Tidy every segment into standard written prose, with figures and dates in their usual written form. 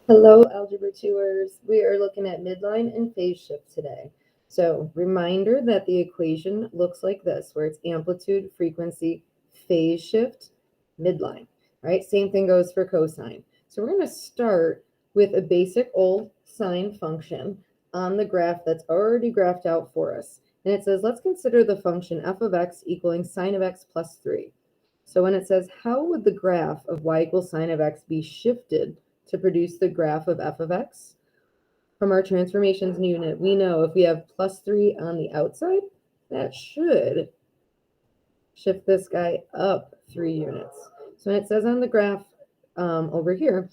Hello, Algebra 2ers. We are looking at midline and phase shift today. So reminder that the equation looks like this, where it's amplitude, frequency, phase shift, midline, right? Same thing goes for cosine. So we're going to start with a basic old sine function on the graph that's already graphed out for us. And it says, let's consider the function f of x equaling sine of x plus 3. So when it says, how would the graph of y equals sine of x be shifted to produce the graph of f of x? From our transformations unit, we know if we have plus 3 on the outside, that should shift this guy up 3 units. So when it says on the graph over here,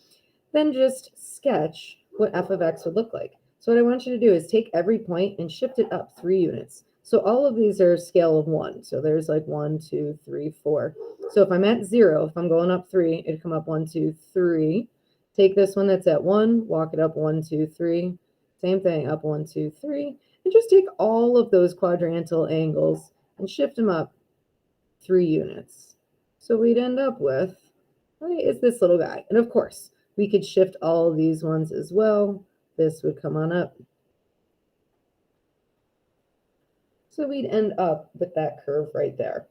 then just sketch what f of x would look like. So what I want you to do is take every point and shift it up 3 units. So all of these are a scale of 1. So there's like 1, 2, 3, 4. So if I'm at 0, if I'm going up 3, it'd come up 1, 2, 3. Take this one that's at 1, walk it up 1, 2, 3. Same thing, up 1, 2, 3. And just take all of those quadrantal angles and shift them up 3 units. So we'd end up with, right, is this little guy. And of course, we could shift all of these ones as well. This would come on up. So we'd end up with that curve right there.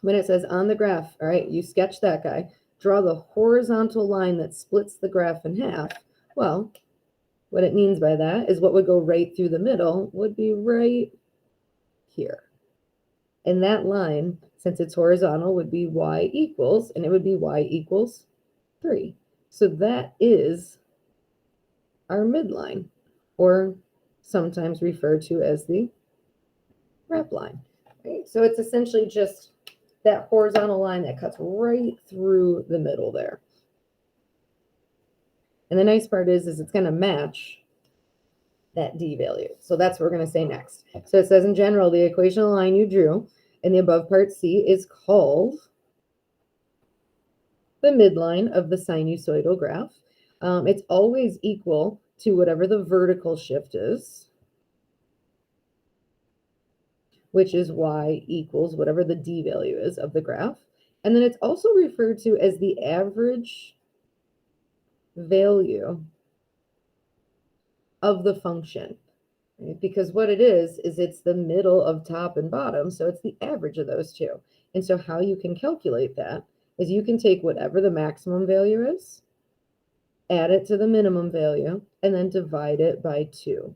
When it says on the graph, all right, you sketch that guy, draw the horizontal line that splits the graph in half. Well, what it means by that is what would go right through the middle would be right here. And that line, since it's horizontal, would be y equals, and it would be y equals 3. So that is our midline, or sometimes referred to as the wrap line. Right? So it's essentially just that horizontal line that cuts right through the middle there. And the nice part is it's going to match that D value. So that's what we're going to say next. So it says in general, the equational line you drew in the above part C is called the midline of the sinusoidal graph. It's always equal to whatever the vertical shift is, which is y equals whatever the D value is of the graph. And then it's also referred to as the average value of the function, right? Because what it is it's the middle of top and bottom, so it's the average of those two. And so how you can calculate that is you can take whatever the maximum value is, add it to the minimum value, and then divide it by 2.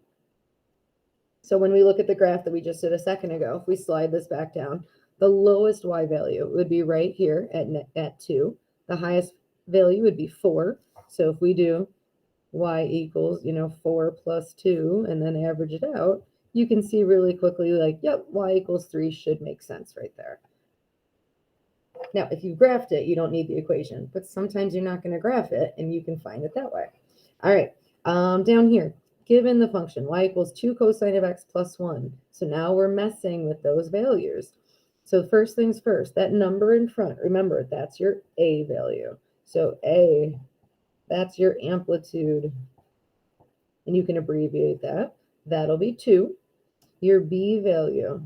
So when we look at the graph that we just did a second ago, if we slide this back down, the lowest y value would be right here at 2. The highest value would be 4. So if we do y equals, 4 plus 2, and then average it out, you can see really quickly, like, yep, y equals 3 should make sense right there. Now, if you graphed it, you don't need the equation, but sometimes you're not going to graph it, and you can find it that way. All right, down here, given the function y equals 2 cosine of x plus 1. So now we're messing with those values. So first things first, that number in front, remember, that's your A value. So A, that's your amplitude, and you can abbreviate that. That'll be 2. Your B value,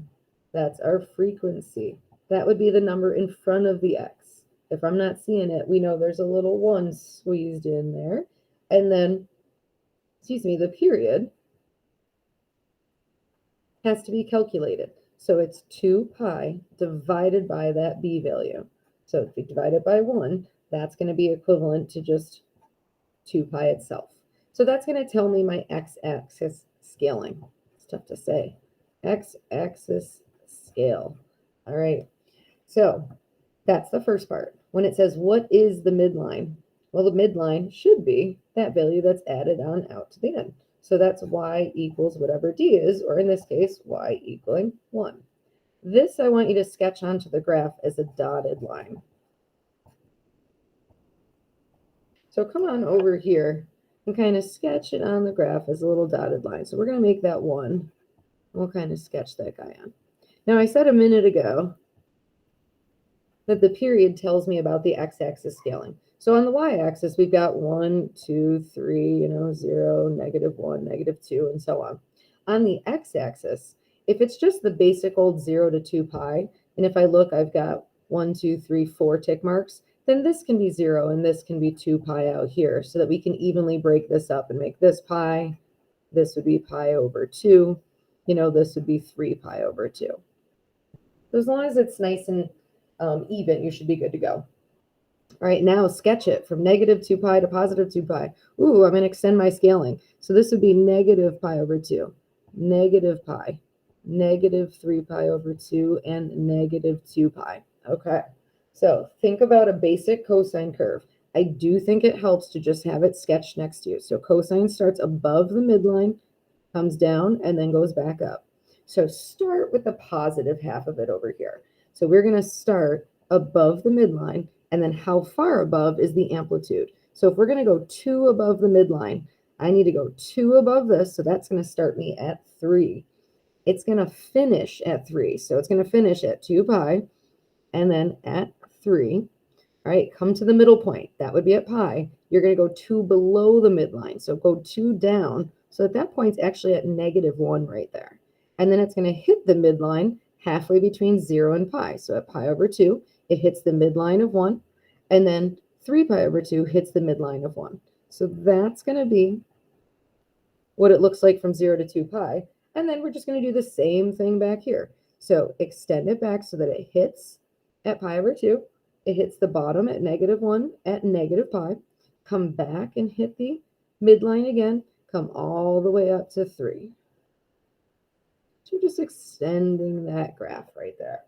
that's our frequency. That would be the number in front of the x. If I'm not seeing it, we know there's a little 1 squeezed in there. And then, the period has to be calculated. So it's 2 pi divided by that B value. So if we divide it by 1, that's going to be equivalent to just 2 pi itself. So that's going to tell me my x-axis scaling. It's tough to say. X-axis scale. All right. So that's the first part. When it says, what is the midline? Well, the midline should be that value that's added on out to the end. So that's y equals whatever D is, or in this case, y equaling 1. This I want you to sketch onto the graph as a dotted line. So come on over here and kind of sketch it on the graph as a little dotted line. So we're going to make that 1. We'll kind of sketch that guy on. Now, I said a minute ago that the period tells me about the x-axis scaling. So on the y-axis, we've got 1, 2, 3, 0, -1, -2, and so on. On the x-axis, if it's just the basic old 0 to 2 pi, and if I look, I've got 1, 2, 3, 4 tick marks, then this can be 0 and this can be 2 pi out here so that we can evenly break this up and make this pi. This would be pi over 2. This would be 3 pi over 2. So as long as it's nice and even, you should be good to go. All right, now sketch it from negative 2 pi to positive 2 pi. Ooh, I'm going to extend my scaling. So this would be negative pi over 2, negative pi, negative 3 pi over 2, and negative 2 pi. Okay, so think about a basic cosine curve. I do think it helps to just have it sketched next to you. So cosine starts above the midline, comes down, and then goes back up. So start with the positive half of it over here. So we're going to start above the midline, and then how far above is the amplitude. So if we're going to go 2 above the midline, I need to go 2 above this, so that's going to start me at 3. It's going to finish at 3, so it's going to finish at 2 pi, and then at 3. All right, come to the middle point. That would be at pi. You're going to go 2 below the midline, so go 2 down. So at that point, it's actually at negative 1 right there. And then it's going to hit the midline halfway between 0 and pi. So at pi over 2, it hits the midline of 1. And then 3 pi over 2 hits the midline of 1. So that's going to be what it looks like from 0 to 2 pi. And then we're just going to do the same thing back here. So extend it back so that it hits at pi over 2. It hits the bottom at negative 1 at negative pi. Come back and hit the midline again. Come all the way up to 3. So just extending that graph right there.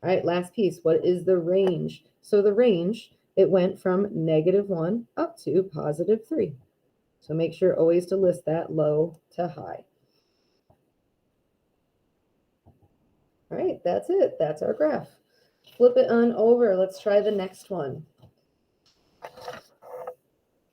All right, last piece. What is the range? So the range, it went from negative 1 up to positive 3. So make sure always to list that low to high. All right, that's it. That's our graph. Flip it on over. Let's try the next one.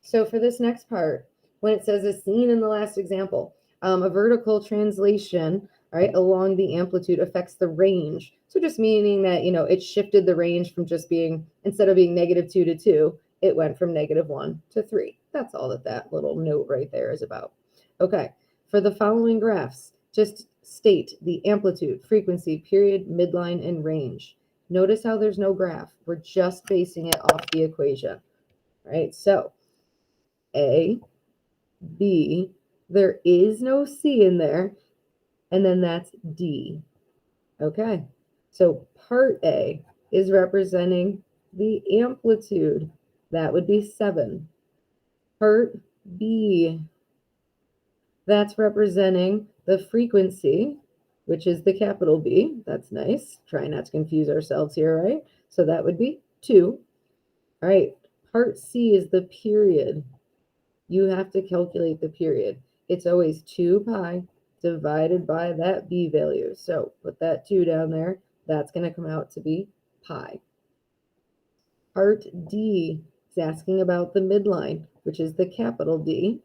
So for this next part, when it says as seen in the last example, a vertical translation, right, along the amplitude affects the range. So just meaning that, it shifted the range from just being, instead of being negative 2 to 2, it went from negative 1 to 3. That's all that little note right there is about. Okay, for the following graphs, just state the amplitude, frequency, period, midline, and range. Notice how there's no graph. We're just basing it off the equation, right? So A, B, there is no C in there, and then that's D. Okay, so part A is representing the amplitude. That would be 7. Part B, that's representing the frequency, which is the capital B. That's nice. Try not to confuse ourselves here, right? So that would be 2. All right, part C is the period. You have to calculate the period. It's always 2 pi divided by that B value. So put that 2 down there. That's going to come out to be pi. Part D is asking about the midline, which is the capital D.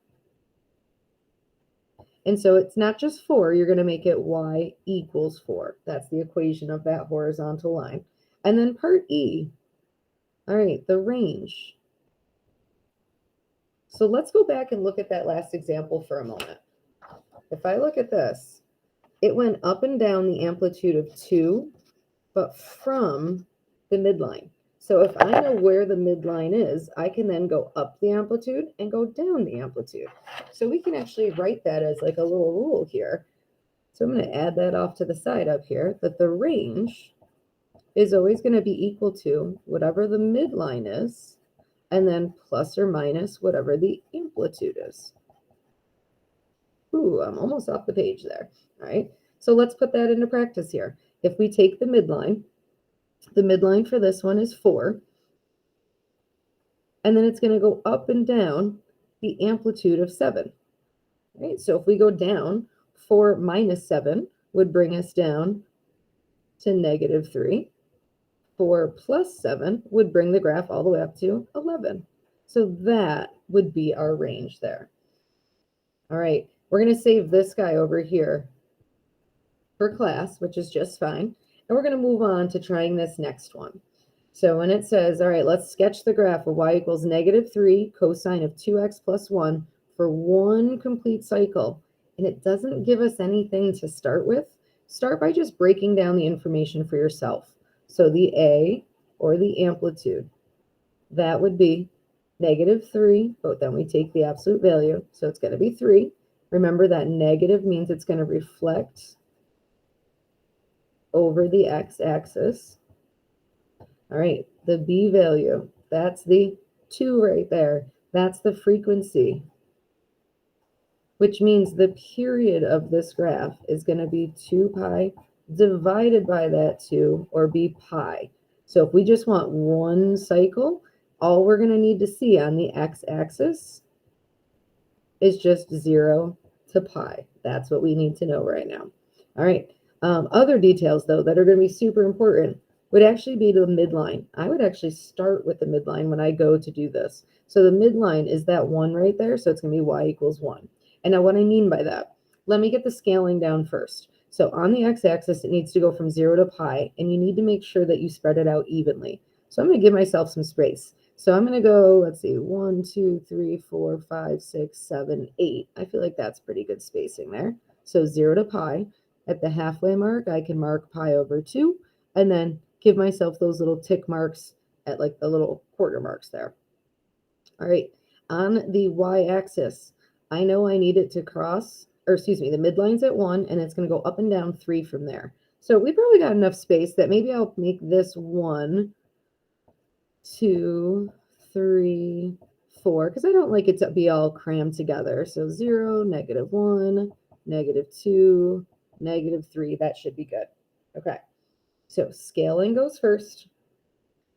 And so it's not just 4. You're going to make it y equals 4. That's the equation of that horizontal line. And then part E, all right, the range. So let's go back and look at that last example for a moment. If I look at this, it went up and down the amplitude of 2, but from the midline. So if I know where the midline is, I can then go up the amplitude and go down the amplitude. So we can actually write that as like a little rule here. So I'm going to add that off to the side up here, that the range is always going to be equal to whatever the midline is, and then plus or minus whatever the amplitude is. Ooh, I'm almost off the page there. All right, so let's put that into practice here. If we take the midline for this one is 4, and then it's going to go up and down the amplitude of 7. Right, so if we go down, 4 minus 7 would bring us down to negative 3. 4 plus 7 would bring the graph all the way up to 11. So that would be our range there. All right, we're going to save this guy over here for class, which is just fine. And we're going to move on to trying this next one. So when it says, all right, let's sketch the graph where y equals negative 3 cosine of 2x plus 1 for one complete cycle, and it doesn't give us anything to start with, start by just breaking down the information for yourself. So the A, or the amplitude, that would be -3, but then we take the absolute value, so it's going to be 3. Remember that negative means it's going to reflect over the x-axis. All right, the b value, that's the 2 right there. That's the frequency, which means the period of this graph is going to be 2 pi divided by that 2, or be pi. So if we just want one cycle, all we're going to need to see on the x-axis is just 0 to pi. That's what we need to know right now. All right. Other details, though, that are going to be super important would actually be the midline. I would actually start with the midline when I go to do this. So the midline is that 1 right there. So it's going to be y equals 1. And now what I mean by that, let me get the scaling down first. So on the x-axis, it needs to go from 0 to pi, and you need to make sure that you spread it out evenly. So I'm going to give myself some space. So I'm going to go, let's see, 1, 2, 3, 4, 5, 6, 7, 8. I feel like that's pretty good spacing there. So 0 to pi. At the halfway mark, I can mark pi over 2, and then give myself those little tick marks at like the little quarter marks there. All right, on the y-axis, I know I need it to cross, or excuse me, the midline's at 1, and it's going to go up and down 3 from there. So we probably got enough space that maybe I'll make this 1, 2, 3, 4, because I don't like it to be all crammed together. So 0, -1, -2, -3, that should be good. Okay, so scaling goes first,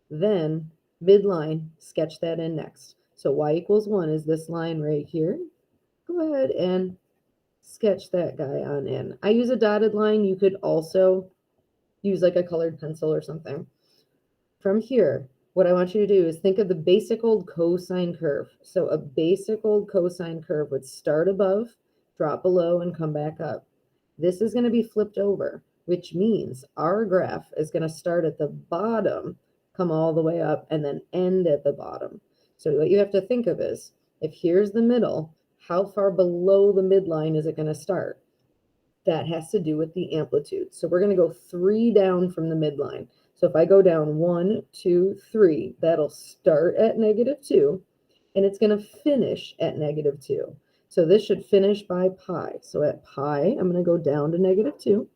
then midline, sketch that in next. So y equals 1 is this line right here. Go ahead and sketch that guy on in. I use a dotted line. You could also use like a colored pencil or something. From here, what I want you to do is think of the basic old cosine curve. So a basic old cosine curve would start above, drop below, and come back up. This is going to be flipped over, which means our graph is going to start at the bottom, come all the way up, and then end at the bottom. So what you have to think of is, if here's the middle, how far below the midline is it going to start? That has to do with the amplitude. So we're going to go 3 down from the midline. So if I go down 1, 2, 3, that'll start at -2, and it's going to finish at -2. So this should finish by pi. So at pi, I'm going to go down to -2.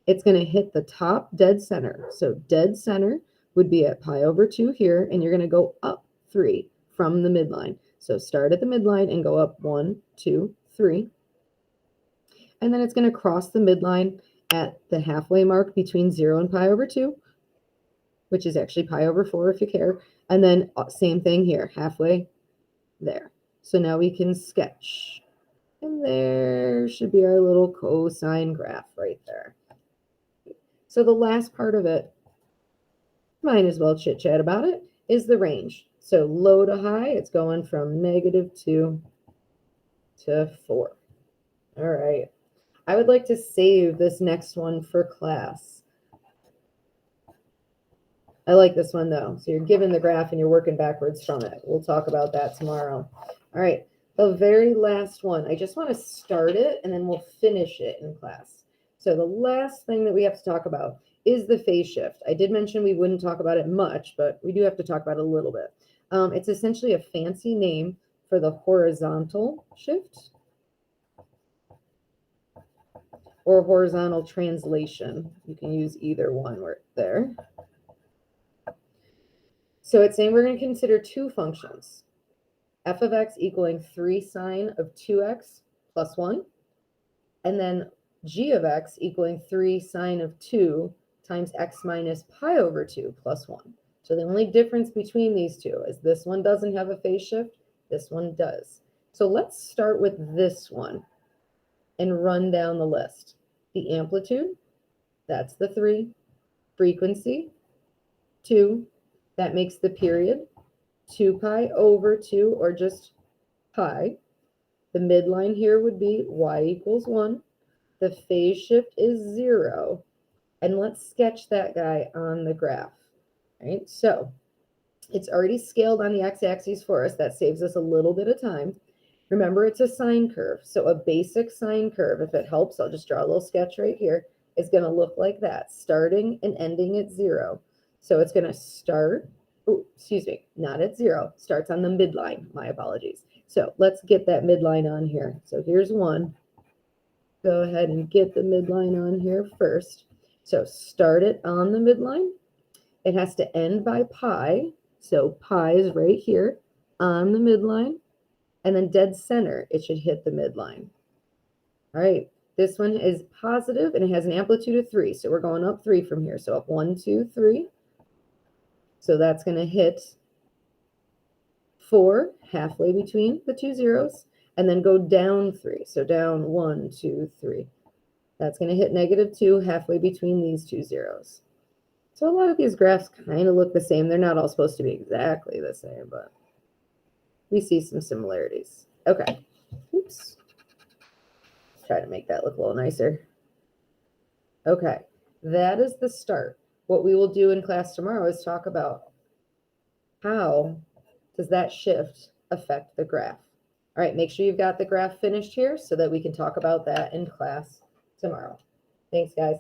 It's going to hit the top dead center. So dead center would be at pi over 2 here, and you're going to go up 3 from the midline. So start at the midline and go up 1, 2, 3. And then it's going to cross the midline at the halfway mark between 0 and pi over 2, which is actually pi over 4 if you care. And then same thing here, halfway there. So now we can sketch. And there should be our little cosine graph right there. So the last part of it, might as well chit chat about it, is the range. So low to high, it's going from -2 to 4. All right. I would like to save this next one for class. I like this one though. So you're given the graph and you're working backwards from it. We'll talk about that tomorrow. All right. The very last one, I just want to start it and then we'll finish it in class. So the last thing that we have to talk about is the phase shift. I did mention we wouldn't talk about it much, but we do have to talk about it a little bit. It's essentially a fancy name for the horizontal shift or horizontal translation. You can use either one right there. So it's saying we're going to consider two functions, f of x equaling 3 sine of 2x plus 1, and then g of x equaling 3 sine of 2 times x minus pi over 2 plus 1. So the only difference between these two is this one doesn't have a phase shift, this one does. So let's start with this one and run down the list. The amplitude, that's the 3. Frequency, 2. That makes the period 2 pi over 2, or just pi. The midline here would be y equals 1. The phase shift is 0. And let's sketch that guy on the graph. Right? So it's already scaled on the x-axis for us. That saves us a little bit of time. Remember, it's a sine curve. So a basic sine curve, if it helps, I'll just draw a little sketch right here, is going to look like that, starting and ending at 0. So it's going to start Oh, excuse me, not at 0, starts on the midline. My apologies. So let's get that midline on here. So here's 1. Go ahead and get the midline on here first. So start it on the midline. It has to end by pi. So pi is right here on the midline. And then dead center, it should hit the midline. All right, this one is positive and it has an amplitude of 3. So we're going up 3 from here. So up 1, 2, 3. So that's going to hit 4 halfway between the 2 zeros, and then go down 3. So down 1, 2, 3. That's going to hit -2 halfway between these 2 zeros. So a lot of these graphs kind of look the same. They're not all supposed to be exactly the same, but we see some similarities. Okay. Oops. Try to make that look a little nicer. Okay. That is the start. What we will do in class tomorrow is talk about how does that shift affect the graph. All right, make sure you've got the graph finished here so that we can talk about that in class tomorrow. Thanks, guys.